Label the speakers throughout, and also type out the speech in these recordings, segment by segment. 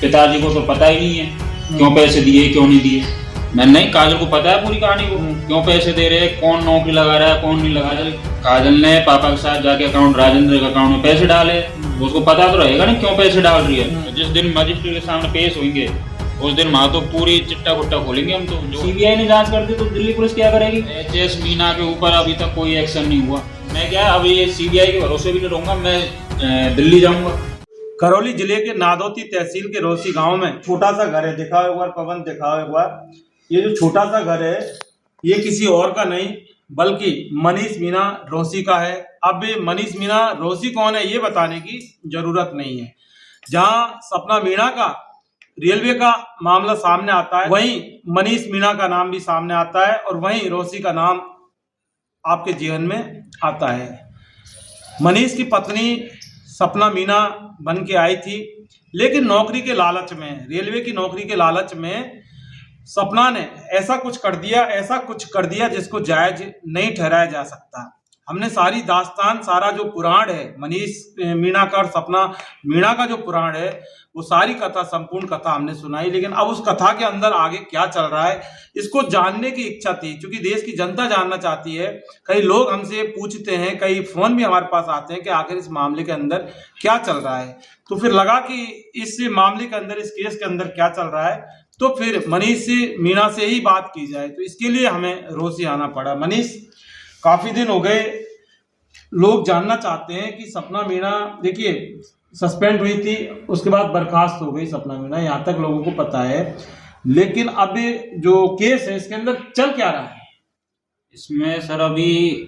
Speaker 1: पिताजी को तो पता ही नहीं है क्यों पैसे दिए क्यों नहीं दिए। मैंने नहीं, काजल को पता है पूरी कहानी को, क्यों पैसे दे रहे, कौन नौकरी लगा रहा है कौन नहीं लगा रहा है। काजल ने पापा के साथ जाके अकाउंट, राजेंद्र के अकाउंट में पैसे डाले, उसको पता तो रहेगा ना क्यों पैसे डाल रही है। तो जिस दिन मजिस्ट्रेट के सामने पेश होंगे उस दिन वहां तो पूरी चिट्टा गुट्टा खोलेंगे हम। तो सीबीआई ने जांच करती तो दिल्ली पुलिस क्या करेगी। एचएस मीना के ऊपर अभी तक कोई एक्शन नहीं हुआ। मैं क्या अभी ये सीबीआई के भरोसे भी नहीं रहूंगा, मैं दिल्ली जाऊंगा।
Speaker 2: करौली जिले के नादौती तहसील के रोसी गांव में छोटा सा घर है। दिखाओ एक बार पवन, दिखाओ एक बार। ये जो छोटा सा घर है ये किसी और का नहीं बल्कि मनीष मीना रोसी का है। अब मनीष मीना रोसी कौन है ये बताने की जरूरत नहीं है। जहां सपना मीना का रेलवे का मामला सामने आता है वहीं मनीष मीना का नाम भी सामने आता है और वहीं रोसी का नाम आपके जीवन में आता है। मनीष की पत्नी सपना मीना बन के आई थी, लेकिन नौकरी के लालच में, रेलवे की नौकरी के लालच में सपना ने ऐसा कुछ कर दिया जिसको जायज नहीं ठहराया जा सकता। हमने सारी दास्तान, सारा जो पुराण है मनीष मीना का और सपना मीना का जो पुराण है वो सारी कथा, संपूर्ण कथा हमने सुनाई। लेकिन अब उस कथा के अंदर आगे क्या चल रहा है इसको जानने की इच्छा थी, क्योंकि देश की जनता जानना चाहती है। कई लोग हमसे पूछते हैं, कई फोन भी हमारे पास आते हैं कि आखिर इस मामले के अंदर क्या चल रहा है। तो फिर लगा कि इस मामले के अंदर, इस केस के अंदर क्या चल रहा है, तो फिर मनीष मीना से ही बात की जाए। तो इसके लिए हमें रोसी आना पड़ा। मनीष, काफी दिन हो गए, लोग जानना चाहते हैं कि सपना मीना, देखिए सस्पेंड हुई थी, उसके बाद बर्खास्त हो गई सपना मीना, यहाँ तक लोगों को पता है। लेकिन अब जो केस है इसके अंदर चल क्या रहा है?
Speaker 1: इसमें सर अभी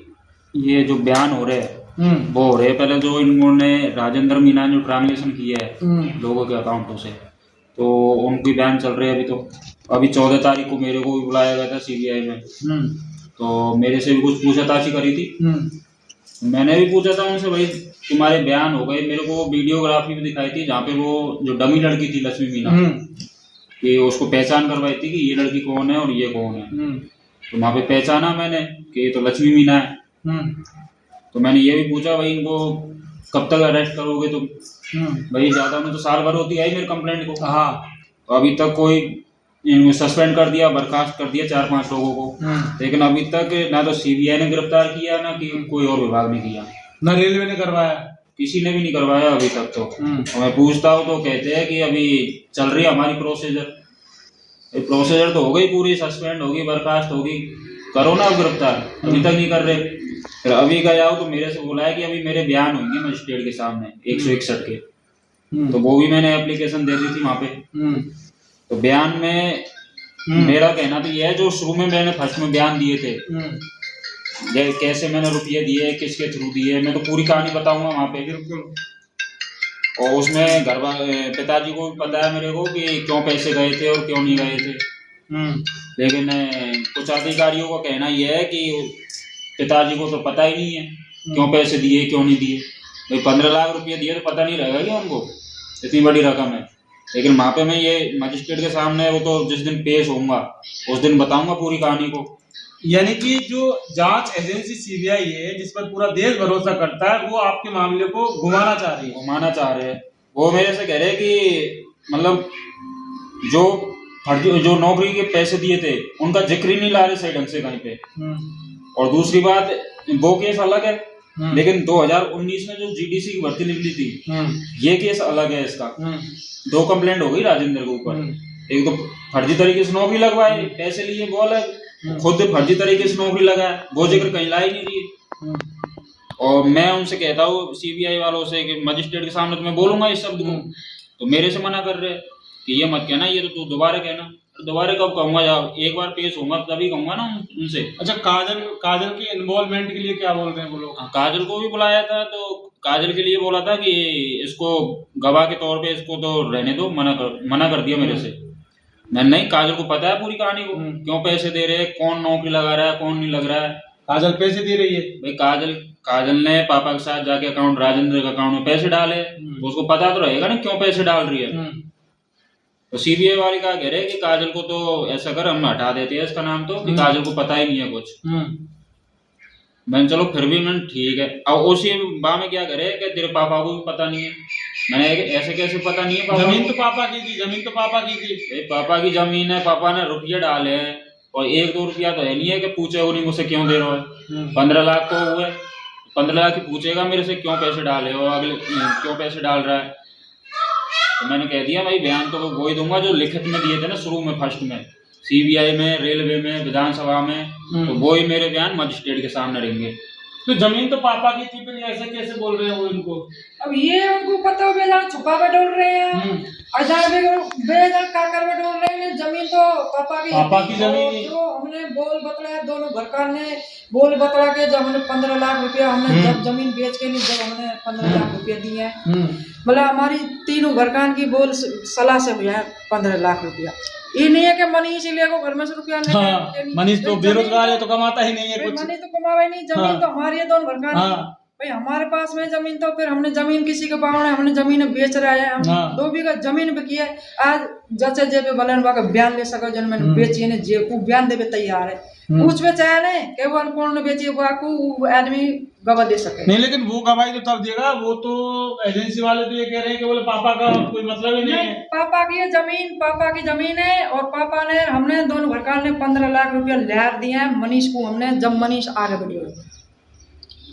Speaker 1: ये जो बयान हो रहे हैं वो हो रहे हैं। पहले जो इन्होंने राजेंद्र मीना ने जो ट्रांसलेशन किया है लोगों के अकाउंटों से, तो उनकी बयान चल रहे हैं अभी। तो अभी 14 तारीख को मेरे को भी बुलाया गया था सीबीआई में, तो मेरे से भी कुछ पूछताछ करी थी। मैंने भी पूछा था उनसे, भाई तुम्हारे बयान हो गए। मेरे को वीडियोग्राफी भी दिखाई थी जहाँ पे वो जो डमी लड़की थी लक्ष्मी मीना, कि उसको पहचान करवाई थी कि ये लड़की कौन है और ये कौन है। तो वहाँ पे पहचाना मैंने कि ये तो लक्ष्मी मीना है। तो मैंने ये भी पूछा, भाई इनको कब तक अरेस्ट करोगे? तो भाई ज्यादा में तो साल भर होती आई मेरे कंप्लेंट को। तो अभी तक कोई सस्पेंड कर दिया, बर्खास्त कर दिया 4-5 लोगों को, लेकिन अभी तक ना तो सीबीआई ने गिरफ्तार किया, ना कि कोई और विभाग ने किया,
Speaker 2: ना रेलवे ने करवाया,
Speaker 1: किसी ने भी नहीं करवाया अभी तक। तो मैं पूछता हूँ तो कहते हैं कि अभी चल रही है हमारी प्रोसीजर तो हो गई पूरी, सस्पेंड होगी, बर्खास्त होगी, करो ना गिरफ्तार, अभी तक नहीं कर रहे। फिर अभी गया हो तो मेरे से बोला है कि अभी मेरे बयान होंगे मजिस्ट्रेट के सामने 161 के, तो वो भी मैंने एप्लीकेशन दे दी थी वहां पे। तो बयान में मेरा कहना तो यह है, जो शुरू में मैंने फर्स्ट में बयान दिए थे, कैसे मैंने रुपये दिए, किसके थ्रू दिए, मैं तो पूरी कहानी बताऊंगा वहां पे। बिल्कुल। और उसमें पिताजी को भी पता है मेरे को कि क्यों पैसे गए थे और क्यों नहीं गए थे। लेकिन कुछ अधिकारियों का कहना यह है कि पिताजी को तो पता ही नहीं है क्यों पैसे दिए क्यों नहीं दिए। भाई 15 लाख रुपये दिए तो पता नहीं रहेगा कि उनको, इतनी बड़ी रकम है। लेकिन वहां पे मैं ये मजिस्ट्रेट के सामने, वो तो जिस दिन पेश होऊंगा उस दिन बताऊंगा पूरी कहानी को।
Speaker 2: यानी कि जो जांच एजेंसी सीबीआई है जिस पर पूरा देश भरोसा करता है, वो आपके मामले को घुमाना चाह रही है। वो मेरे से कह रहे हैं कि मतलब जो नौकरी के पैसे दिए थे उनका जिक्र ही नहीं ला रहे सही ढंग से कहीं पे। और दूसरी बात, वो केस अलग है, लेकिन 2019 में जो जीडीसी की भर्ती निकली थी ये केस अलग है। इसका 2 कंप्लेंट हो गई राजेंद्र के ऊपर। एक तो फर्जी तरीके से नौकरी लगवाए, पैसे लिए, वो अलग, खुद फर्जी तरीके से नौकरी लगाए, वो जिक्र कहीं ला ही नहीं रही। और मैं उनसे कहता हूँ सीबीआई वालों से कि मजिस्ट्रेट के सामने तो मैं बोलूंगा इस शब्द को, तो मेरे से मना कर रहे कि ये मत कहना, ये तो तू दोबारा कहना। तो दोबारा कब कहूंगा? जब एक बार पेश होगा तभी कहूंगा ना उनसे। अच्छा, काजल की इन्वॉल्वमेंट के लिए क्या बोल रहे हैं वो लोग? काजल को भी बुलाया था, तो काजल के लिए बोला था कि इसको गवाह के तौर पे इसको तो रहने दो, मना कर दिया मेरे से। मैं नहीं, काजल को पता है पूरी कहानी को, क्यों पैसे दे रहे हैं, कौन नौकरी लगा रहा है कौन नहीं लग रहा है। काजल पैसे दे रही है? भाई
Speaker 1: काजल ने पापा के साथ जाके अकाउंट, राजेंद्र के अकाउंट में पैसे डाले, उसको पता तो रहेगा ना क्यों पैसे डाल रही है। तो सीबीआई वाले का कह रहे हैं कि काजल को तो ऐसा कर, हम हटा देते हैं इसका नाम, तो कि काजल को पता ही नहीं है कुछ। मैंने चलो फिर भी मैं ठीक है। अब उसी बा में क्या करे कि तेरे पापा को भी पता नहीं है, मैंने ऐसे कैसे पता नहीं है पापा
Speaker 2: जमीन
Speaker 1: को?
Speaker 2: तो पापा की थी, जमीन तो पापा की थी।
Speaker 1: भाई पापा की जमीन है, पापा ने रुपये डाले हैं, और 1-2 रुपया तो है नहीं है कि पूछे वो नहीं मुझसे क्यों दे रहे हो। 15 लाख तो हुए, 15 लाख ही पूछेगा मेरे से क्यों पैसे डाले हो, अगले क्यों पैसे डाल रहा है। तो मैंने कह दिया भाई बयान तो वो ही दूंगा जो लिखित में दिए थे ना शुरू में, फर्स्ट में, सीबीआई में, रेलवे में, विधानसभा में, तो वो ही मेरे बयान मजिस्ट्रेट के सामने रहेंगे।
Speaker 2: तो जमीन तो पापा की थी, फिर ऐसे कैसे बोल रहे हैं वो इनको?
Speaker 3: अब ये उनको पता हो बेजार छुपा पे डोल रहे हैं, अजार बेजार काकर में डोल रहे हैं। जमीन तो पापा की
Speaker 2: जमीन है।
Speaker 3: जो हमने बोल बतलाया, दोनों घरकार ने बोल बतला के जब हमने 15 लाख रुपया हमने जब जमीन बेच के नहीं, जब हमने 15 लाख रुपया दिए हैं, मतलब हमारी तीनों घरकार की बोल सलाह से हुआ है 15 लाख रुपया। ये नहीं है कि मनीष ले को घर में से रुपया नहीं।
Speaker 2: मनीष तो बेरोजगार है, तो कमाता ही नहीं है कुछ।
Speaker 3: मनीष तो कमावा ही नहीं, जमीन तो हमारी है दोनों घरकार। भाई हमारे पास में जमीन, तो फिर हमने जमीन किसी के पास हमने जमीन बेच रहा है। हम 2 बीघा जमीन बिकी है। आज जचे जे पे बलन का बयान ले सको जन मैंने बेची ने, जे को बयान देवे तैयार है, पूछ में चाहे नहीं कि वो कौन ने बेची, वो आदमी गवाह दे सके
Speaker 2: नहीं। लेकिन वो गवाही तो तब देगा, वो तो एजेंसी वाले तो ये कह रहे हैं कि बोले पापा का कोई मतलब ही नहीं है।
Speaker 3: पापा की जमीन, पापा की जमीन है, और पापा ने हमने दोनों घरकार ने 15 लाख रुपया लहर दिए हैं मनीष को। हमने जब मनीष आगे बढ़ी,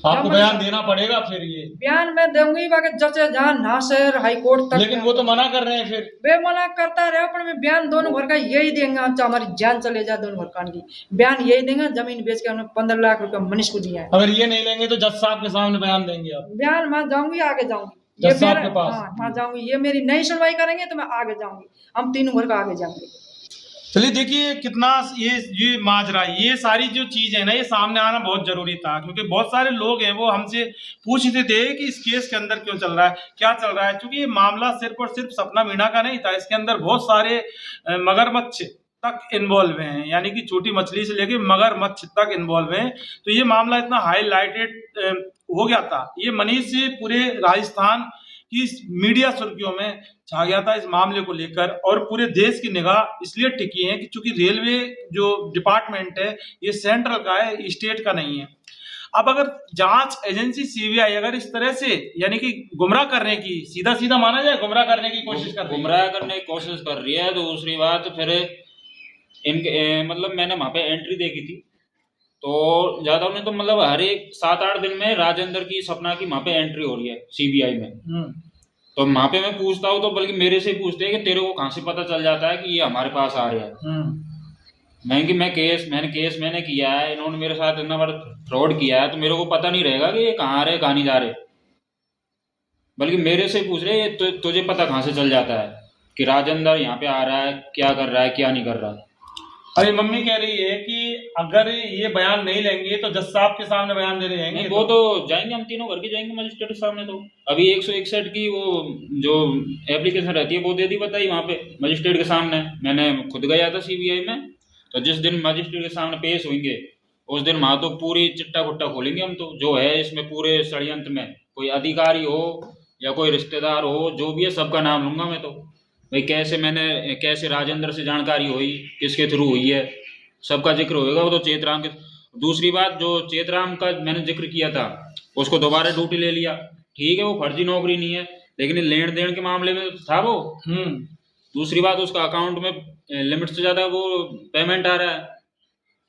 Speaker 2: आपको बयान देना पड़ेगा। फिर ये
Speaker 3: बयान मैं दूंगी बाकी जज जहाँ नासिर हाई कोर्ट तक।
Speaker 2: लेकिन वो तो मना कर रहे हैं। फिर
Speaker 3: वे मना करता रहे, पर मैं बयान दोनों घर का यही देंगे, हमारी जान चले जाए दोनों घर की, बयान यही देंगे। जमीन बेच के हमने 15 लाख रुपया मनीष को दिया है।
Speaker 2: अगर ये नहीं लेंगे तो जज साहब के सामने बयान देंगे आप?
Speaker 3: बयान मैं जाऊंगी, आगे जाऊंगी
Speaker 2: जज साहब के पास।
Speaker 3: हाँ जाऊंगी, ये मेरी नई सुनवाई करेंगे तो मैं आगे जाऊंगी, हम तीनों घर का आगे जाएंगे।
Speaker 2: चलिए देखिए कितना ये माजरा, ये सारी जो चीज है ना, ये सामने आना बहुत जरूरी था, क्योंकि बहुत सारे लोग हैं वो हमसे पूछते थे कि इस केस के अंदर क्यों चल रहा है, क्या चल रहा है। क्योंकि ये मामला सिर्फ और सिर्फ सपना मीणा का नहीं था, इसके अंदर बहुत सारे मगरमच्छ तक इन्वॉल्व हैं, यानी कि छोटी मछली से लेके मगरमच्छ तक इन्वॉल्व हैं। तो ये मामला इतना हाईलाइटेड हो गया था, ये मनीष से पूरे राजस्थान की मीडिया सुर्खियों में छा गया था इस मामले को लेकर, और पूरे देश की निगाह इसलिए टिकी है कि चूंकि रेलवे जो डिपार्टमेंट है ये सेंट्रल का है, स्टेट का नहीं है। अब अगर जांच एजेंसी सीबीआई अगर इस तरह से यानी कि गुमराह करने की, सीधा सीधा माना जाए गुमराह करने की कोशिश कर रही है,
Speaker 1: गुमराह करने की कोशिश कर रही है, तो दूसरी बात फिर इनके मतलब मैंने वहां पे एंट्री देखी थी, तो ज्यादा नहीं तो मतलब हर एक 7-8 दिन में राजेंद्र की, सपना की वहां पे एंट्री हो रही है सीबीआई में। तो वहां पे मैं पूछता हूँ तो बल्कि मेरे से पूछते हैं कि तेरे को कहाँ से पता चल जाता है कि ये हमारे पास आ रहे हैं। मैंने केस किया है, इन्होंने मेरे साथ इतना बड़ा फ्रॉड किया है, तो मेरे को पता नहीं रहेगा कि ये कहाँ आ रहे कहाँ नहीं जा रहे। बल्कि मेरे से पूछ रहे हैं तुझे पता कहाँ से चल जाता है कि राजेंद्र यहाँ पे आ रहा है, क्या कर रहा है क्या नहीं कर रहा है।
Speaker 2: अरे मम्मी कह रही है कि अगर ये बयान नहीं लेंगे तो जज साहब के सामने बयान देने जाएंगे।
Speaker 1: वो तो जाएंगे, हम तीनों घर के जाएंगे मजिस्ट्रेट के सामने। तो अभी 161 की वो जो एप्लीकेशन रहती है वो दे दी, बताई वहाँ पे मजिस्ट्रेट के सामने। मैंने खुद गया था सीबीआई में, तो जिस दिन मजिस्ट्रेट के सामने पेश होंगे उस दिन वहाँ तो पूरी चिट्टा कुट्टा खोलेंगे हम, तो जो है इसमें पूरे षड्यंत्र में कोई अधिकारी हो या कोई रिश्तेदार हो, जो भी है सबका नाम लूंगा मैं। तो भाई कैसे राजेंद्र से जानकारी हुई, किसके थ्रू हुई है, सबका जिक्र होएगा। वो तो चेतराम के, दूसरी बात जो चेतराम का मैंने जिक्र किया था उसको दोबारा ड्यूटी ले लिया, ठीक है वो फर्जी नौकरी नहीं है, लेकिन लेन देन के मामले में था वो। दूसरी बात उसका अकाउंट में लिमिट से ज्यादा वो पेमेंट आ रहा है।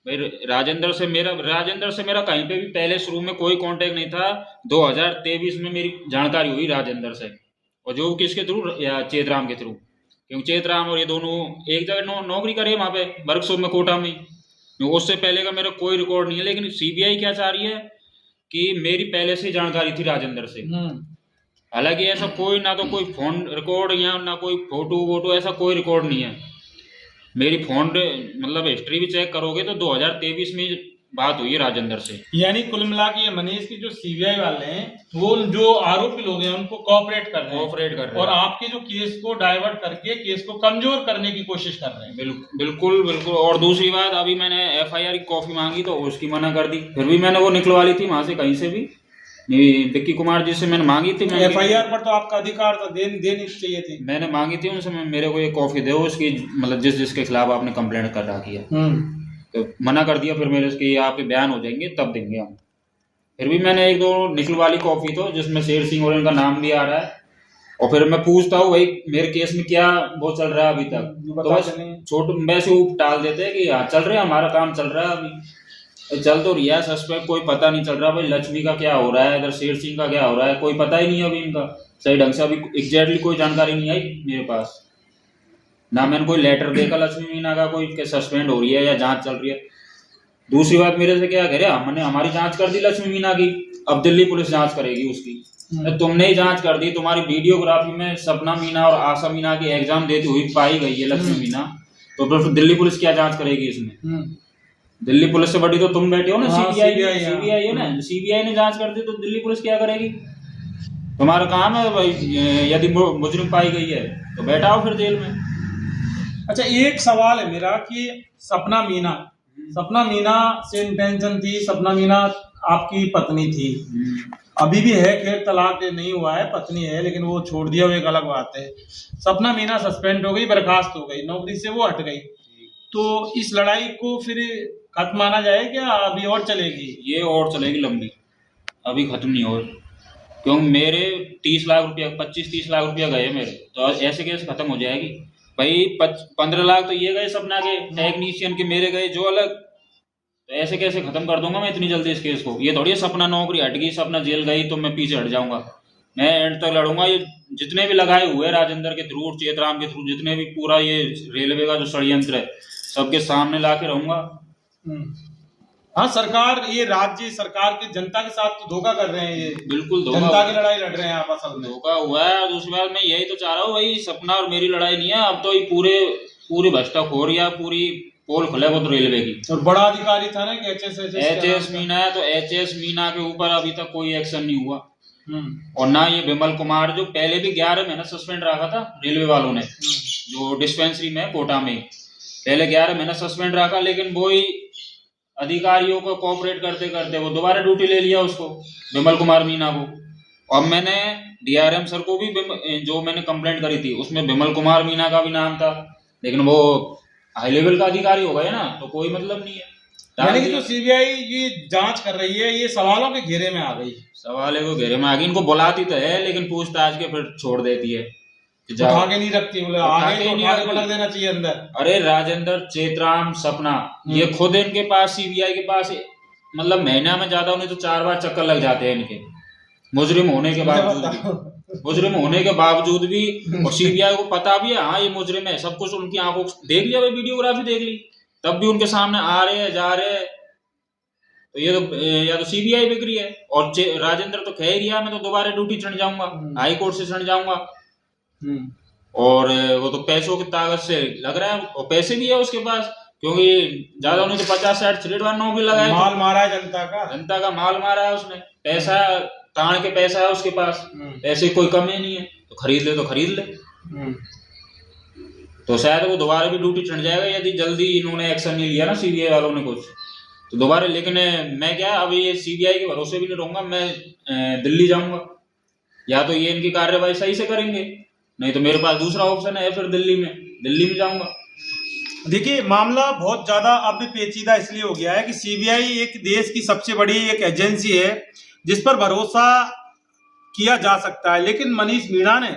Speaker 1: भाई राजेंद्र से मेरा कहीं पे भी पहले शुरू में कोई कांटेक्ट नहीं था। 2023 में मेरी जानकारी हुई राजेंद्र से, और जो किसके थ्रू, या चेतराम के थ्रू, क्योंकि चेतराम और ये दोनों एक जगह नौकरी करे वहाँ पे वर्कशॉप में कोटा में। उससे पहले का मेरा कोई रिकॉर्ड नहीं है, लेकिन सीबीआई क्या चाह रही है कि मेरी पहले से जानकारी थी राजेंद्र से। हालांकि ऐसा कोई, ना तो कोई फोन रिकॉर्ड या ना कोई फोटो वोटो, ऐसा कोई रिकॉर्ड नहीं है। मेरी फोन मतलब हिस्ट्री भी चेक करोगे तो 2023 में बात हुई है राजेंद्र से।
Speaker 2: यानी कुल मिला के मनीष की जो सीबीआई वाले हैं वो जो आरोपी लोग हैं उनको कोऑपरेट कर रहे हैं और आपके जो केस को डाइवर्ट करके केस को कमजोर करने की कोशिश कर रहे हैं।
Speaker 1: बिल्कुल। और दूसरी बात, अभी मैंने एफआईआर की कॉपी मांगी तो उसकी मना कर दी, फिर भी मैंने वो निकलवा ली थी वहां से, कहीं से भी, विक्की कुमार जी से मैंने मांगी थी।
Speaker 2: एफआईआर पर तो आपका अधिकार था, देनी चाहिए थी।
Speaker 1: मैंने मांगी थी उनसे, मेरे को ये कॉपी दो उसकी, मतलब जिसके खिलाफ आपने कंप्लेंट कर रखी है, तो मना कर दिया। फिर मेरे इसके आपके बयान हो जाएंगे तब देंगे हम। फिर भी मैंने 1-2 निकलवा ली कॉपी तो, जिसमें शेर सिंह और इनका नाम भी आ रहा है, और फिर मैं पूछता हूँ भाई मेरे केस में क्या वो चल रहा है अभी तक, तो बस छोटे वैसे वो टाल देते हैं कि हाँ चल रहा है, हमारा काम चल रहा है, अभी चल तो रिया सस्पेक्ट कोई पता नहीं चल रहा भाई लक्ष्मी का क्या हो रहा है, इधर शेर सिंह का क्या हो रहा है, कोई पता ही नहीं है अभी इनका सही ढंग से, अभी एग्जैक्टली कोई जानकारी नहीं आई मेरे पास, ना मैंने कोई लेटर देखा लक्ष्मी मीना का कोई सस्पेंड हो रही है या जांच चल रही है। दूसरी बात मेरे से क्या कह रहे, हमने हमारी जांच कर दी लक्ष्मी मीना की, अब दिल्ली पुलिस जांच करेगी उसकी, तुमने ही जांच कर दी, तुम्हारी वीडियोग्राफी में सपना मीना और आशा मीना की एग्जाम देती हुई पाई गई है लक्ष्मी मीना, तो फिर दिल्ली पुलिस क्या जांच करेगी इसमें? दिल्ली पुलिस से बड़ी तो तुम बैठे हो ना, सीबीआई है ना, सीबीआई ने जांच कर दी तो दिल्ली पुलिस क्या करेगी? तुम्हारा काम है भाई, यदि मुजरिम पाई गई है तो बैठाओ फिर जेल में।
Speaker 2: अच्छा एक सवाल है मेरा कि सपना मीना से इंटेंशन थी, सपना मीना आपकी पत्नी थी, अभी भी है, खैर तलाक नहीं हुआ है, पत्नी है, लेकिन वो छोड़ दिया, वो एक अलग बात है। सपना मीना सस्पेंड हो गई, बर्खास्त हो गई, नौकरी से वो हट गई, तो इस लड़ाई को फिर खत्म माना जाए क्या, अभी और चलेगी?
Speaker 1: ये और चलेगी लंबी, अभी खत्म नहीं हो, क्योंकि मेरे 30 लाख रुपया 25-30 लाख रुपया गए मेरे, तो ऐसे कैसे खत्म हो जाएगी भाई? 15 लाख तो ये गए सपना के टेक्नीशियन के, मेरे गए जो अलग, तो ऐसे कैसे खत्म कर दूंगा मैं इतनी जल्दी इस केस को? ये थोड़ी सपना नौकरी हट गई, सपना जेल गई तो मैं पीछे हट जाऊंगा, मैं एंड तक लड़ूंगा। ये जितने भी लगाए हुए राजेंद्र के थ्रू, चेतराम के थ्रू, जितने भी पूरा ये रेलवे का जो षड्यंत्र है सबके सामने ला के रहूंगा।
Speaker 2: हाँ, सरकार, ये राज्य सरकार के जनता के साथ तो धोखा कर रहे हैं, ये
Speaker 1: बिल्कुल
Speaker 2: जनता की लड़ाई लड़ रहे हैं आप, असल में
Speaker 1: धोखा हुआ है। और दूसरी बात मैं यही तो चाह रहा हूँ भाई, सपना और मेरी लड़ाई नहीं है, अब तो ये पूरी भ्रष्टाखोर या पूरी पोल खुले वो तो रेलवे की,
Speaker 2: और बड़ा अधिकारी था ना कि
Speaker 1: एच.एस. मीना है, तो एच.एस. मीना के ऊपर अभी तक कोई एक्शन नहीं हुआ, और ना ये विमल कुमार जो पहले भी 11 महीना सस्पेंड रखा था रेलवे वालों ने, जो डिस्पेंसरी में कोटा में पहले 11 महीना सस्पेंड रखा, लेकिन वो ही अधिकारियों को कोऑपरेट करते करते वो दोबारा ड्यूटी ले लिया उसको, विमल कुमार मीना को। अब मैंने डीआरएम सर को भी जो मैंने कंप्लेंट करी थी उसमें विमल कुमार मीना का भी नाम था, लेकिन वो हाई लेवल का अधिकारी हो गया ना, तो कोई मतलब नहीं है।
Speaker 2: यानी कि तो सीबीआई की जांच कर रही है, ये सवालों के घेरे में आ गई,
Speaker 1: सवालों के घेरे में आ गई, इनको बुलाती तो है लेकिन पूछताछ के फिर छोड़ देती है,
Speaker 2: आगे नहीं रखती, बोले आगे पटक देना चाहिए अंदर।
Speaker 1: अरे राजेंद्र, चेतराम, सपना, ये खुद इनके पास सीबीआई के पास मतलब महीना में ज्यादा उन्हें तो 4 बार चक्कर लग जाते हैं इनके, मुजरिम होने के बावजूद भी और सीबीआई को पता भी है हाँ ये मुजरिम है, सब कुछ उनकी आंखों देख लिया, वीडियोग्राफी देख ली, तब भी उनके सामने आ रहे हैं, जा रहे हैं, तो ये तो या तो सीबीआई बिक रही है। और राजेंद्र तो कह ही रिया मैं तो दोबारा ड्यूटी चढ़ जाऊंगा, हाई कोर्ट से चढ़ जाऊंगा, और वो तो पैसों की ताकत से लग रहा है, और पैसे भी है उसके पास, क्योंकि ज्यादा उन्हें तो 50-60 सिलेट नौकरी लगाए,
Speaker 2: माल मारा है जनता का
Speaker 1: माल मारा है उसने, पैसा ताड़ के पैसा है उसके पास, ऐसे कोई कमी नहीं है, तो खरीद ले तो शायद वो दोबारा भी ड्यूटी चढ़ जाएगा, यदि जल्दी इन्होंने एक्शन नहीं लिया ना सीबीआई वालों ने कुछ तो दोबारा। लेकिन मैं क्या अब ये सीबीआई के भरोसे भी नहीं रहूंगा, मैं दिल्ली जाऊंगा, या तो ये इनकी कार्यवाही सही से करेंगे, नहीं तो मेरे पास दूसरा ऑप्शन है फिर दिल्ली में जाऊंगा।
Speaker 2: देखिए मामला बहुत ज्यादा अब पेचीदा इसलिए हो गया है कि सीबीआई एक देश की सबसे बड़ी एक एजेंसी है जिस पर भरोसा किया जा सकता है, लेकिन मनीष मीणा ने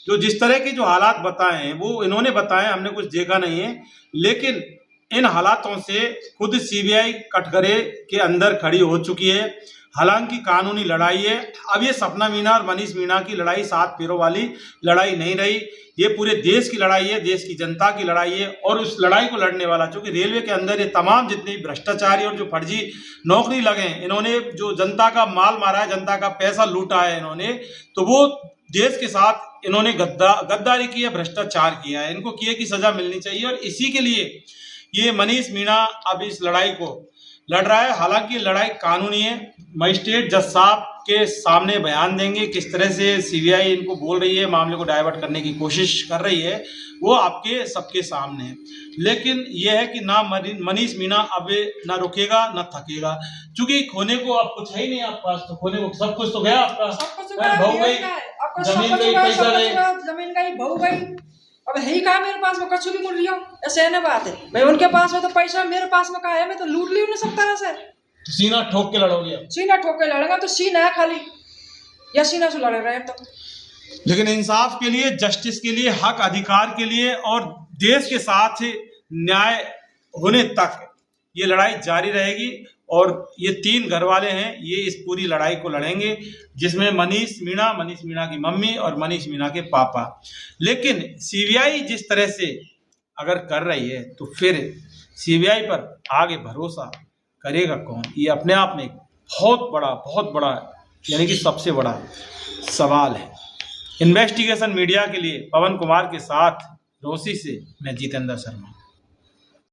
Speaker 2: जो जिस तरह के जो हालात बताए हैं वो इन्होंने बताए, हमने कुछ देखा नहीं है, लेकिन इन हालातों से खुद सीबीआई कटघरे के अंदर खड़ी हो चुकी है। हालांकि कानूनी लड़ाई है, अब ये सपना मीना और मनीष मीणा की लड़ाई 7 पैरों वाली लड़ाई नहीं रही, ये पूरे देश की लड़ाई है, देश की जनता की लड़ाई है। और उस लड़ाई को लड़ने वाला, चूंकि रेलवे के अंदर ये तमाम जितने भ्रष्टाचारी और जो फर्जी नौकरी लगे, इन्होंने जो जनता का माल मारा है, जनता का पैसा लूटा है इन्होंने, तो वो देश के साथ इन्होंने गद्दारी की है, भ्रष्टाचार किया है, इनको किए की सजा मिलनी चाहिए। और इसी के लिए ये मनीष मीणा अब इस लड़ाई को लड़ रहा है। हालांकि लड़ाई कानूनी है, मजिस्ट्रेट जज साहब के सामने बयान देंगे किस तरह से सीबीआई इनको बोल रही है, मामले को डाइवर्ट करने की कोशिश कर रही है, वो आपके सबके सामने है। लेकिन यह है कि ना मनीष मीणा अब ना रुकेगा ना थकेगा, क्योंकि खोने को अब कुछ है ही नहीं आप पास, तो खोने को सब कुछ तो गया आपका, भाव गई, जमीन गई, पैसा गई,
Speaker 3: जमीन गई, भाव गई, अब है ही कहा मेरे पास में कछु भी मिल रही हो, ऐसे न बात है भाई, उनके पास में तो पैसा, मेरे पास में कहा है, मैं तो लूट ली उन्हें सब तरह से।
Speaker 2: तो सीना ठोक के लड़ोगे?
Speaker 3: सीना ठोक के लड़ेगा तो सीना है खाली, या सीना से लड़ रहे हैं तो
Speaker 2: लेकिन इंसाफ के लिए, जस्टिस के लिए, हक अधिकार के लिए और देश के साथ न्याय होने तक ये लड़ाई जारी रहेगी। और ये 3 घर वाले हैं, ये इस पूरी लड़ाई को लड़ेंगे, जिसमें मनीष मीणा की मम्मी और मनीष मीणा के पापा। लेकिन सीबीआई जिस तरह से अगर कर रही है तो फिर सीबीआई पर आगे भरोसा करेगा कौन? ये अपने आप में एक बहुत बड़ा यानी कि सबसे बड़ा सवाल है। इन्वेस्टिगेशन मीडिया के लिए पवन कुमार के साथ रोसी से मैं जितेंद्र शर्मा।